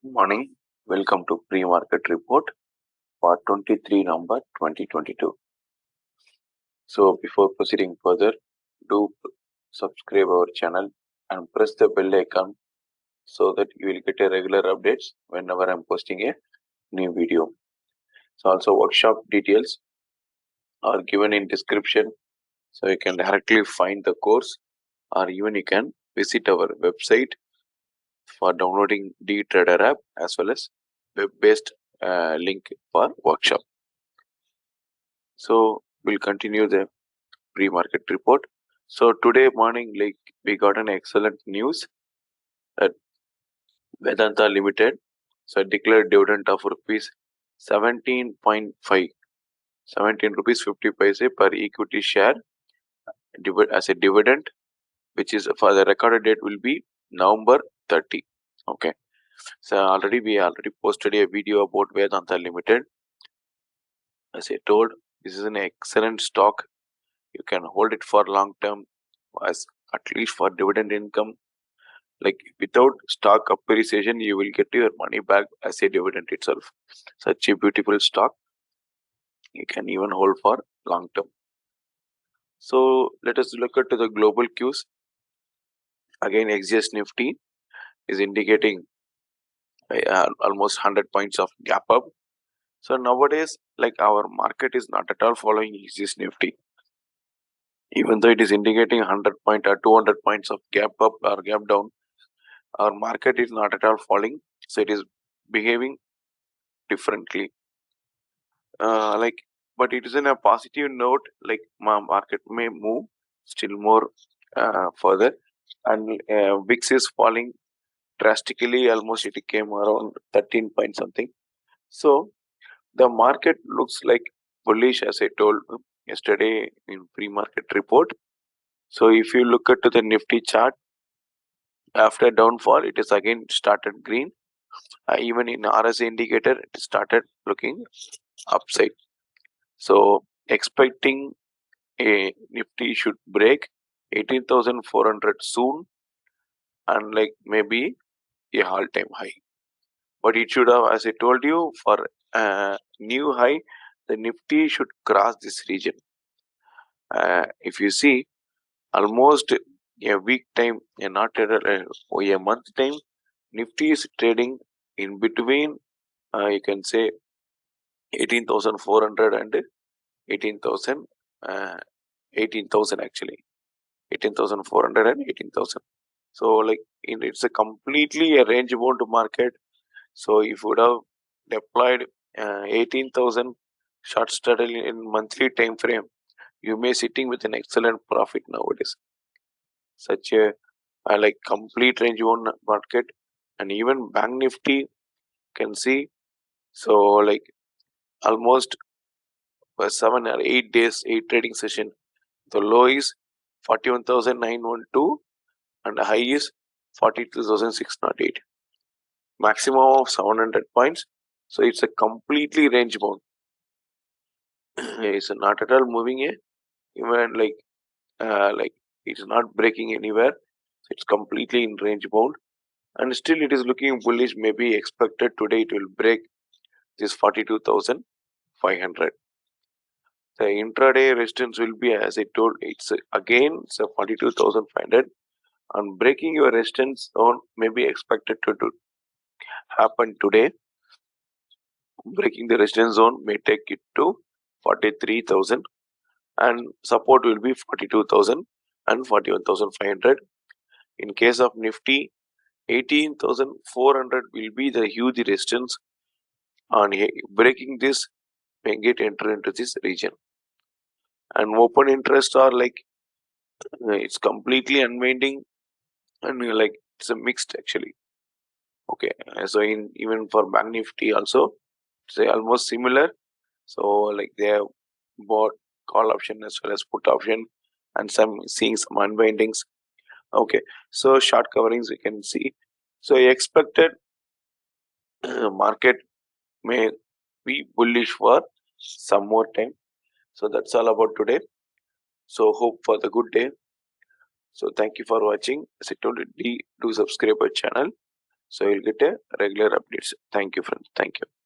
Morning. Welcome to pre-market report for 23 November 2022. So before proceeding further, do subscribe our channel and press the bell icon so that you will get a regular updates whenever I'm posting a new video. So also workshop details are given in description, so you can directly find the course, or even you can visit our website for downloading the Trader app as well as web-based link for workshop. So we'll continue the pre-market report. So today morning, we got an excellent news that Vedanta Limited declared dividend of rupees 17.5, 17 rupees 50 paise per equity share as a dividend, which is for the recorded date will be November 30. Okay. So we already posted a video about Vedanta Limited. As I told, this is an excellent stock. You can hold it for long term, as at least for dividend income. Like without stock appreciation, you will get your money back as a dividend itself. Such a beautiful stock, you can even hold for long term. So let us look at the global cues. Again, XGS Nifty is indicating almost 100 points of gap up. So nowadays, like our market is not at all following XGS Nifty. Even though it is indicating 100 point or 200 points of gap up or gap down, our market is not at all falling. So it is behaving differently. But it is in a positive note, like market may move still more further, and VIX is falling drastically. Almost it came around 13 point something. So the market looks like bullish, as I told yesterday in pre-market report. So if you look at the Nifty chart, after downfall, it is again started green. Even in RSI indicator, it started looking upside. So expecting a Nifty should break 18,400 soon, and like maybe a all-time high. But it should have, as I told you, for a new high, the Nifty should cross this region. If you see, almost a week time, not a month time, Nifty is trading in between, you can say 18,400 and 18,000, 18,000 actually. 18,400 and 18,000. So like it's a completely a range bound market. So if you would have deployed 18,000 short strategy in monthly time frame, you may sitting with an excellent profit nowadays. Such a like complete range bound market, and even Bank Nifty can see. So like almost 7 or 8 days, 8 trading session, the low is 41,912 and the high is 42,608. Maximum of 700 points. So it's a completely range bound. It's not at all moving even like it's not breaking anywhere. It's completely in range bound, and still it is looking bullish. Maybe expected today it will break this 42,500. The intraday resistance will be, as I told, it's again 42,500, and breaking your resistance zone may be expected to happen today. Breaking the resistance zone may take it to 43,000, and support will be 42,000 and 41,500. In case of Nifty, 18,400 will be the huge resistance, and breaking this may get enter into this region. And open interest are like it's completely unwinding, and like it's a mixed actually. Okay, so in even for Bank Nifty also, it's almost similar. So like they have bought call option as well as put option, and seeing some unwindings. Okay, so short coverings we can see. So expected market may be bullish for some more time. So that's all about today. So hope for the good day. So thank you for watching. As I told you, do subscribe our channel So you'll get a regular updates. Thank you, friends. Thank you.